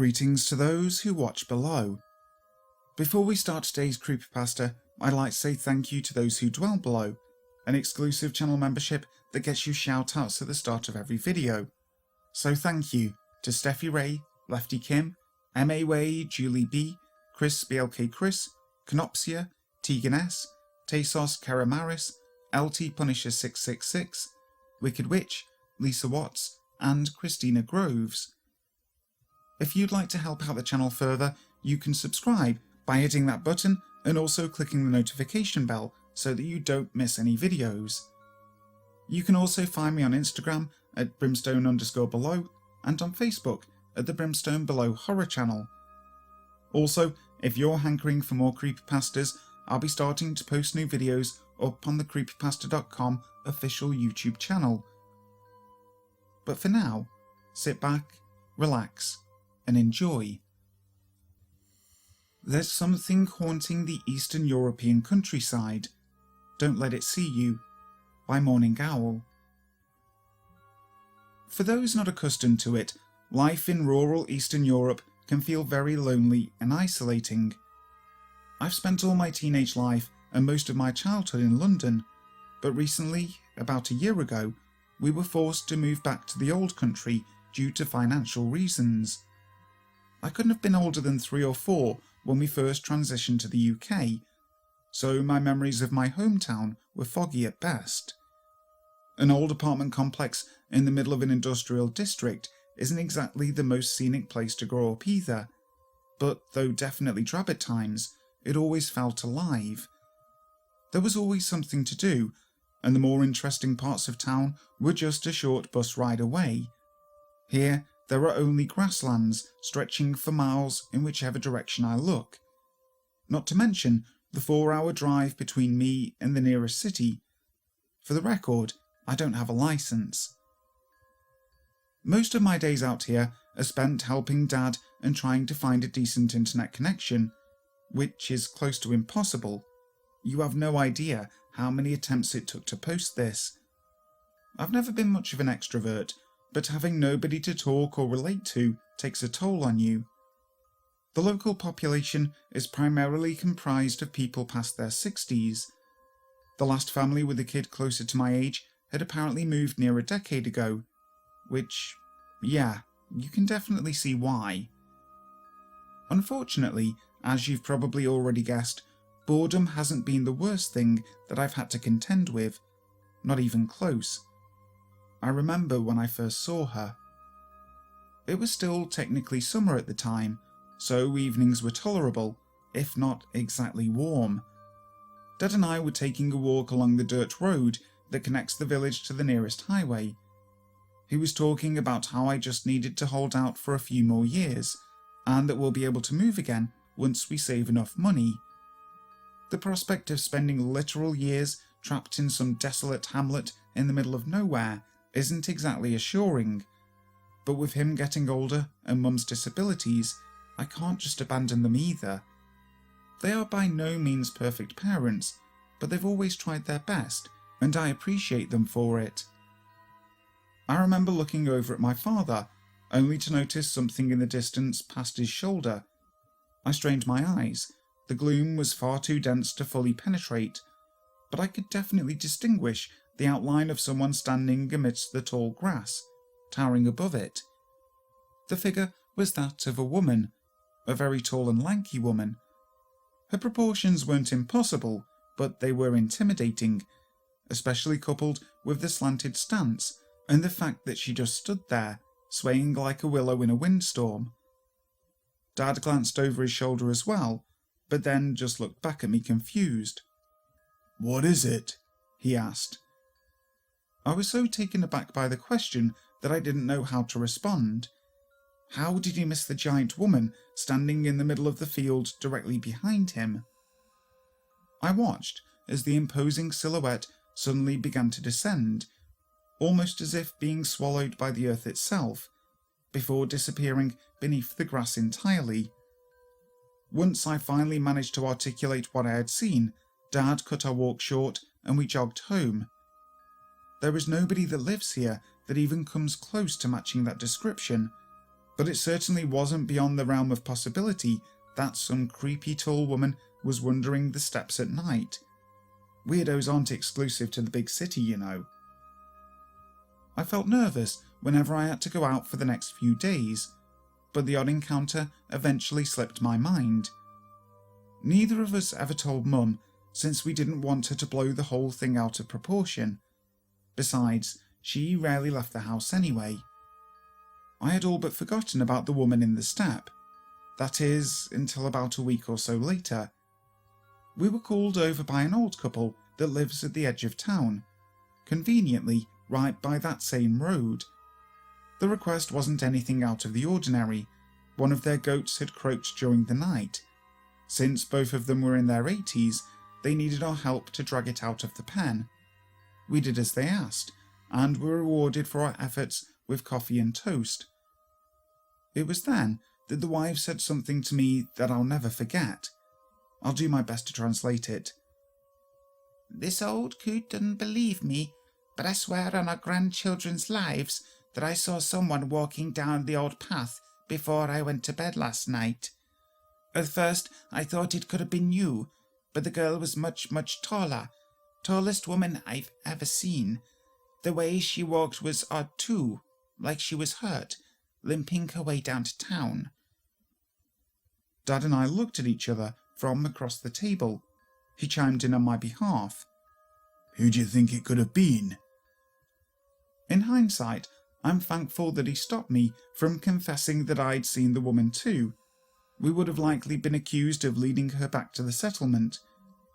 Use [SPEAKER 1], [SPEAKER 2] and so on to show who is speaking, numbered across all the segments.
[SPEAKER 1] Greetings to those who watch below. Before we start today's creepypasta, I'd like to say thank you to those who dwell below, an exclusive channel membership that gets you shout-outs at the start of every video. So thank you to Steffi Ray, Lefty Kim, M.A. Way, Julie B, Chris BLK Chris, Canopsia, Tegan S, Tasos Karamaris, LT Punisher 666, Wicked Witch, Lisa Watts, and Christina Groves. If you'd like to help out the channel further, you can subscribe by hitting that button and also clicking the notification bell so that you don't miss any videos. You can also find me on Instagram at brimstone_below and on Facebook at the Brimstone Below Horror Channel. Also, if you're hankering for more creepypastas, I'll be starting to post new videos up on the creepypasta.com official YouTube channel. But for now, sit back, relax, and enjoy. There's something haunting the Eastern European countryside. Don't Let It See You, by Morning Owl. For those not accustomed to it, life in rural Eastern Europe can feel very lonely and isolating. I've spent all my teenage life and most of my childhood in London, but recently, about a year ago, we were forced to move back to the old country due to financial reasons. I couldn't have been older than 3 or 4 when we first transitioned to the UK, so my memories of my hometown were foggy at best. An old apartment complex in the middle of an industrial district isn't exactly the most scenic place to grow up either, but though definitely drab at times, it always felt alive. There was always something to do, and the more interesting parts of town were just a short bus ride away. Here, there are only grasslands stretching for miles in whichever direction I look. Not to mention the 4-hour drive between me and the nearest city. For the record, I don't have a license. Most of my days out here are spent helping Dad and trying to find a decent internet connection, which is close to impossible. You have no idea how many attempts it took to post this. I've never been much of an extrovert, but having nobody to talk or relate to takes a toll on you. The local population is primarily comprised of people past their 60s. The last family with a kid closer to my age had apparently moved near a decade ago, which, yeah, you can definitely see why. Unfortunately, as you've probably already guessed, boredom hasn't been the worst thing that I've had to contend with, not even close. I remember when I first saw her. It was still technically summer at the time, so evenings were tolerable, if not exactly warm. Dad and I were taking a walk along the dirt road that connects the village to the nearest highway. He was talking about how I just needed to hold out for a few more years, and that we'll be able to move again once we save enough money. The prospect of spending literal years trapped in some desolate hamlet in the middle of nowhere isn't exactly assuring, but with him getting older and Mum's disabilities, I can't just abandon them either. They are by no means perfect parents, but they've always tried their best, and I appreciate them for it. I remember looking over at my father, only to notice something in the distance past his shoulder. I strained my eyes. The gloom was far too dense to fully penetrate, but I could definitely distinguish the outline of someone standing amidst the tall grass, towering above it. The figure was that of a woman, a very tall and lanky woman. Her proportions weren't impossible, but they were intimidating, especially coupled with the slanted stance and the fact that she just stood there, swaying like a willow in a windstorm. Dad glanced over his shoulder as well, but then just looked back at me confused. "What is it?" he asked. I was so taken aback by the question that I didn't know how to respond. How did he miss the giant woman standing in the middle of the field directly behind him? I watched as the imposing silhouette suddenly began to descend, almost as if being swallowed by the earth itself, before disappearing beneath the grass entirely. Once I finally managed to articulate what I had seen, Dad cut our walk short and we jogged home. There is nobody that lives here that even comes close to matching that description, but it certainly wasn't beyond the realm of possibility that some creepy tall woman was wandering the steps at night. Weirdos aren't exclusive to the big city, you know. I felt nervous whenever I had to go out for the next few days, but the odd encounter eventually slipped my mind. Neither of us ever told Mum, since we didn't want her to blow the whole thing out of proportion. Besides, she rarely left the house anyway. I had all but forgotten about the woman in the step. That is, until about a week or so later. We were called over by an old couple that lives at the edge of town, conveniently right by that same road. The request wasn't anything out of the ordinary. One of their goats had croaked during the night. Since both of them were in their 80s, they needed our help to drag it out of the pen. We did as they asked, and were rewarded for our efforts with coffee and toast. It was then that the wife said something to me that I'll never forget. I'll do my best to translate it. "This old coot doesn't believe me, but I swear on our grandchildren's lives that I saw someone walking down the old path before I went to bed last night. At first I thought it could have been you, but the girl was much, much taller. Tallest woman I've ever seen. The way she walked was odd too, like she was hurt, limping her way down to town." Dad and I looked at each other from across the table. He chimed in on my behalf. "Who do you think it could have been?" In hindsight, I'm thankful that he stopped me from confessing that I'd seen the woman too. We would have likely been accused of leading her back to the settlement.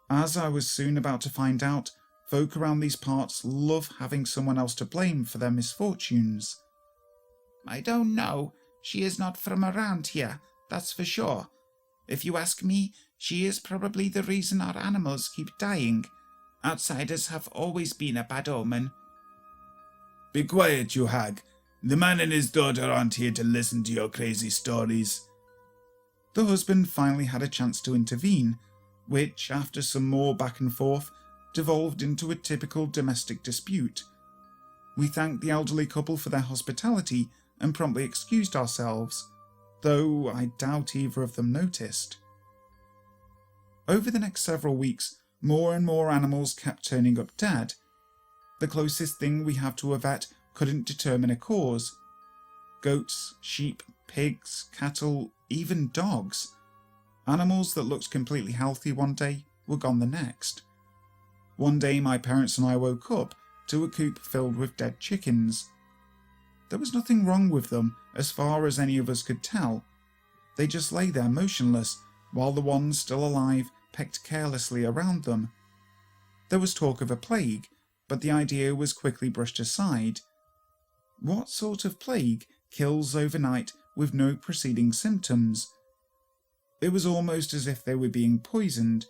[SPEAKER 1] As I was soon about to find out, folk around these parts love having someone else to blame for their misfortunes. "I don't know. She is not from around here, that's for sure. If you ask me, she is probably the reason our animals keep dying. Outsiders have always been a bad omen." "Be quiet, you hag. The man and his daughter aren't here to listen to your crazy stories." The husband finally had a chance to intervene, which, after some more back and forth, devolved into a typical domestic dispute. We thanked the elderly couple for their hospitality and promptly excused ourselves, though I doubt either of them noticed. Over the next several weeks, more and more animals kept turning up dead. The closest thing we have to a vet couldn't determine a cause. Goats, sheep, pigs, cattle, even dogs. Animals that looked completely healthy one day were gone the next. One day my parents and I woke up to a coop filled with dead chickens. There was nothing wrong with them as far as any of us could tell. They just lay there motionless, while the ones still alive pecked carelessly around them. There was talk of a plague, but the idea was quickly brushed aside. What sort of plague kills overnight with no preceding symptoms? It was almost as if they were being poisoned,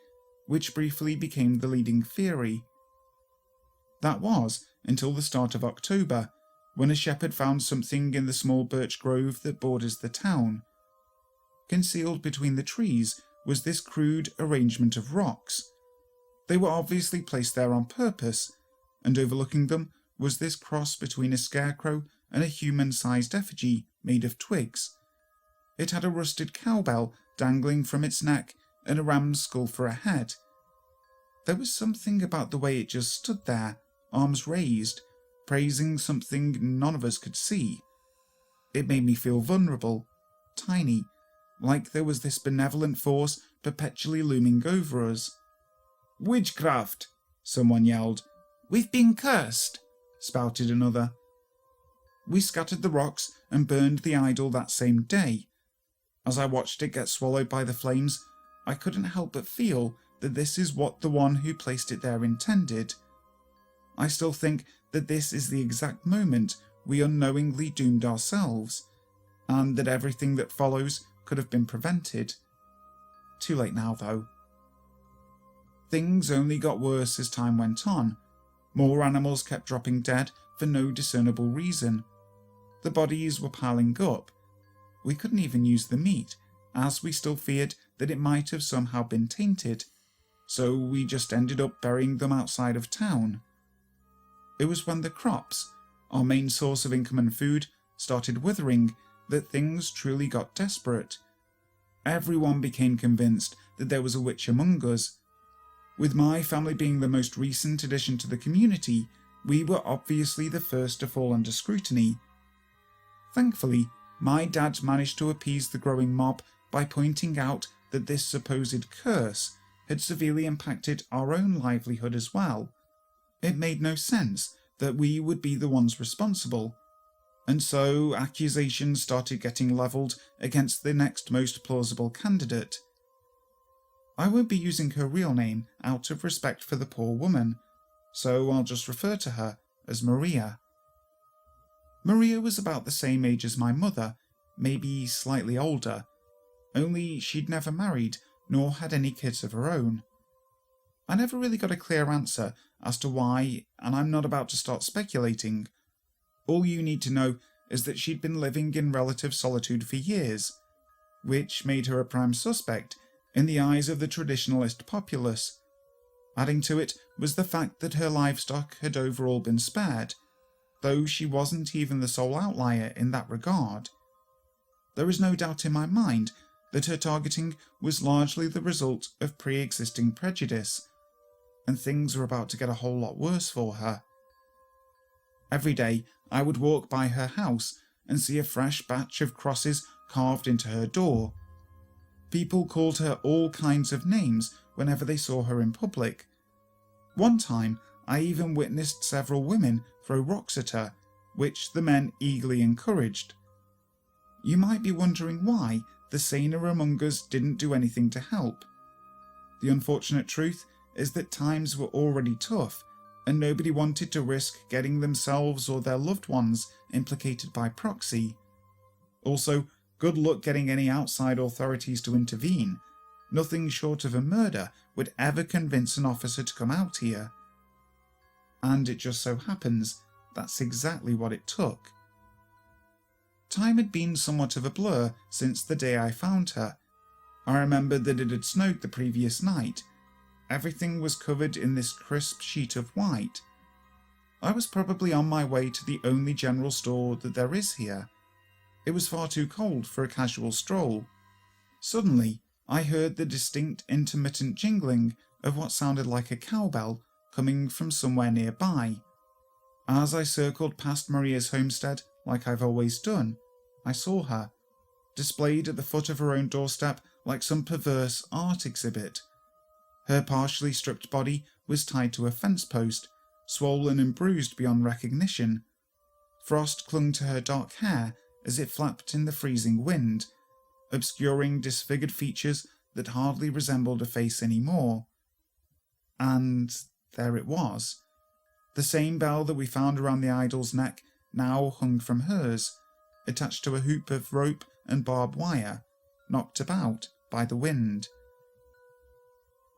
[SPEAKER 1] which briefly became the leading theory. That was until the start of October, when a shepherd found something in the small birch grove that borders the town. Concealed between the trees was this crude arrangement of rocks. They were obviously placed there on purpose, and overlooking them was this cross between a scarecrow and a human-sized effigy made of twigs. It had a rusted cowbell dangling from its neck and a ram's skull for a head. There was something about the way it just stood there, arms raised, praising something none of us could see. It made me feel vulnerable, tiny, like there was this benevolent force perpetually looming over us. "Witchcraft!" someone yelled. "We've been cursed!" spouted another. We scattered the rocks and burned the idol that same day. As I watched it get swallowed by the flames, I couldn't help but feel that this is what the one who placed it there intended. I still think that this is the exact moment we unknowingly doomed ourselves, and that everything that follows could have been prevented. Too late now, though. Things only got worse as time went on. More animals kept dropping dead for no discernible reason. The bodies were piling up. We couldn't even use the meat, as we still feared that it might have somehow been tainted, so we just ended up burying them outside of town. It was when the crops, our main source of income and food, started withering that things truly got desperate. Everyone became convinced that there was a witch among us. With my family being the most recent addition to the community, we were obviously the first to fall under scrutiny. Thankfully, my dad managed to appease the growing mob by pointing out that this supposed curse had severely impacted our own livelihood as well. It made no sense that we would be the ones responsible, and so accusations started getting levelled against the next most plausible candidate. I won't be using her real name out of respect for the poor woman, so I'll just refer to her as Maria. Maria was about the same age as my mother, maybe slightly older, only she'd never married nor had any kids of her own. I never really got a clear answer as to why, and I'm not about to start speculating. All you need to know is that she'd been living in relative solitude for years, which made her a prime suspect in the eyes of the traditionalist populace. Adding to it was the fact that her livestock had overall been spared, though she wasn't even the sole outlier in that regard. There is no doubt in my mind that her targeting was largely the result of pre-existing prejudice, and things were about to get a whole lot worse for her. Every day I would walk by her house and see a fresh batch of crosses carved into her door. People called her all kinds of names whenever they saw her in public. One time I even witnessed several women throw rocks at her, which the men eagerly encouraged. You might be wondering why the saner among us didn't do anything to help. The unfortunate truth is that times were already tough, and nobody wanted to risk getting themselves or their loved ones implicated by proxy. Also, good luck getting any outside authorities to intervene. Nothing short of a murder would ever convince an officer to come out here. And it just so happens that's exactly what it took. Time had been somewhat of a blur since the day I found her. I remembered that it had snowed the previous night. Everything was covered in this crisp sheet of white. I was probably on my way to the only general store that there is here. It was far too cold for a casual stroll. Suddenly, I heard the distinct intermittent jingling of what sounded like a cowbell coming from somewhere nearby. As I circled past Maria's homestead, like I've always done, I saw her, displayed at the foot of her own doorstep like some perverse art exhibit. Her partially stripped body was tied to a fence post, swollen and bruised beyond recognition. Frost clung to her dark hair as it flapped in the freezing wind, obscuring disfigured features that hardly resembled a face anymore. And there it was. The same bell that we found around the idol's neck now hung from hers, attached to a hoop of rope and barbed wire, knocked about by the wind.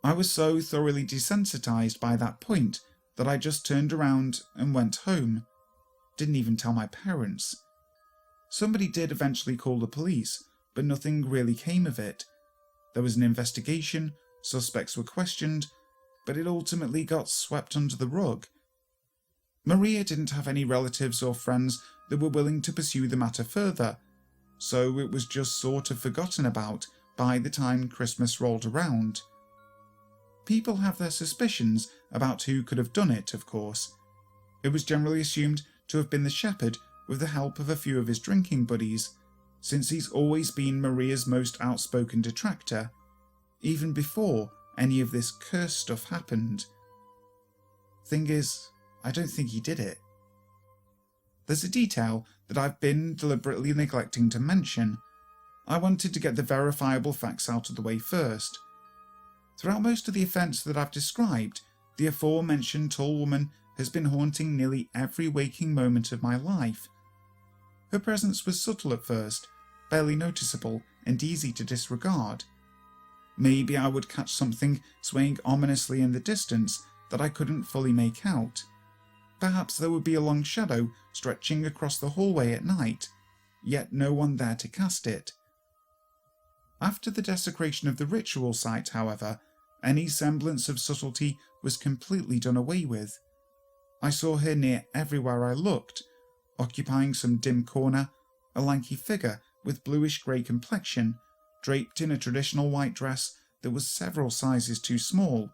[SPEAKER 1] I was so thoroughly desensitized by that point that I just turned around and went home. Didn't even tell my parents. Somebody did eventually call the police, but nothing really came of it. There was an investigation, suspects were questioned, but it ultimately got swept under the rug. Maria didn't have any relatives or friends that were willing to pursue the matter further, so it was just sort of forgotten about by the time Christmas rolled around. People have their suspicions about who could have done it, of course. It was generally assumed to have been the shepherd with the help of a few of his drinking buddies, since he's always been Maria's most outspoken detractor, even before any of this curse stuff happened. Thing is, I don't think he did it. There's a detail that I've been deliberately neglecting to mention. I wanted to get the verifiable facts out of the way first. Throughout most of the events that I've described, the aforementioned tall woman has been haunting nearly every waking moment of my life. Her presence was subtle at first, barely noticeable and easy to disregard. Maybe I would catch something swaying ominously in the distance that I couldn't fully make out. Perhaps there would be a long shadow stretching across the hallway at night, yet no one there to cast it. After the desecration of the ritual site, however, any semblance of subtlety was completely done away with. I saw her near everywhere I looked, occupying some dim corner, a lanky figure with bluish-grey complexion, draped in a traditional white dress that was several sizes too small,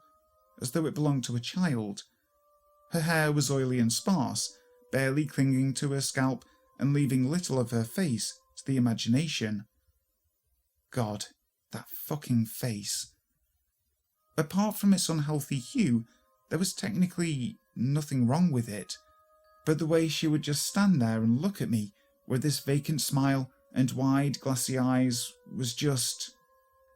[SPEAKER 1] as though it belonged to a child. Her hair was oily and sparse, barely clinging to her scalp and leaving little of her face to the imagination. God, that fucking face. Apart from its unhealthy hue, there was technically nothing wrong with it, but the way she would just stand there and look at me with this vacant smile and wide, glassy eyes was just...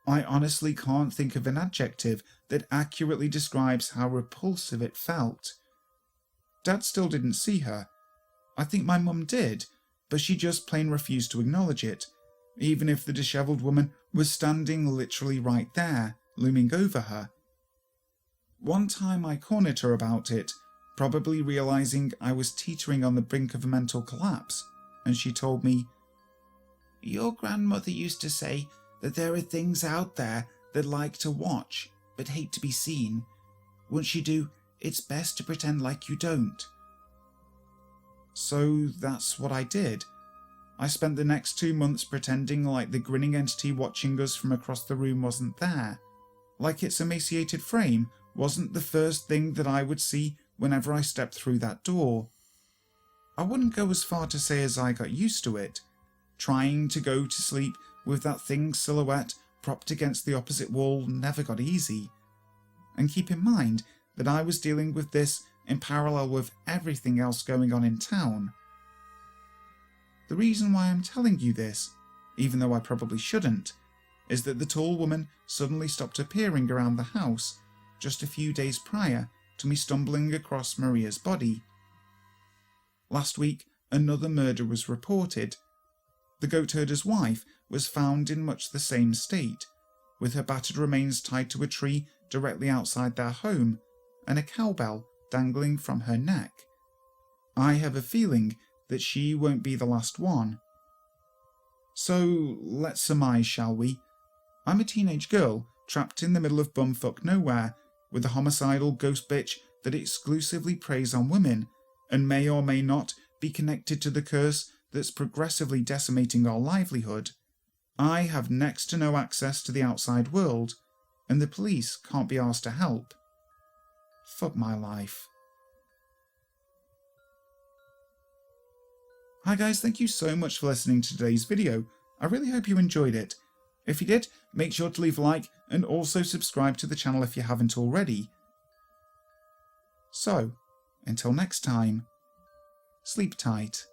[SPEAKER 1] I honestly can't think of an adjective that accurately describes how repulsive it felt. Dad still didn't see her. I think my mum did, but she just plain refused to acknowledge it, even if the dishevelled woman was standing literally right there, looming over her. One time I cornered her about it, probably realising I was teetering on the brink of a mental collapse, and she told me, "Your grandmother used to say that there are things out there that like to watch, but hate to be seen. Once you do, it's best to pretend like you don't." So that's what I did. I spent the next 2 months pretending like the grinning entity watching us from across the room wasn't there, like its emaciated frame wasn't the first thing that I would see whenever I stepped through that door. I wouldn't go as far to say as I got used to it. Trying to go to sleep with that thing's silhouette propped against the opposite wall never got easy. And keep in mind that I was dealing with this in parallel with everything else going on in town. The reason why I'm telling you this, even though I probably shouldn't, is that the tall woman suddenly stopped appearing around the house just a few days prior to me stumbling across Maria's body. Last week, another murder was reported. The goat herder's wife was found in much the same state, with her battered remains tied to a tree directly outside their home, and a cowbell dangling from her neck. I have a feeling that she won't be the last one. So, let's surmise, shall we? I'm a teenage girl trapped in the middle of bumfuck nowhere, with a homicidal ghost bitch that exclusively preys on women, and may or may not be connected to the curse that's progressively decimating our livelihood. I have next to no access to the outside world, and the police can't be asked to help. Fuck my life. Hi guys, thank you so much for listening to today's video. I really hope you enjoyed it. If you did, make sure to leave a like and also subscribe to the channel if you haven't already. So, until next time, sleep tight.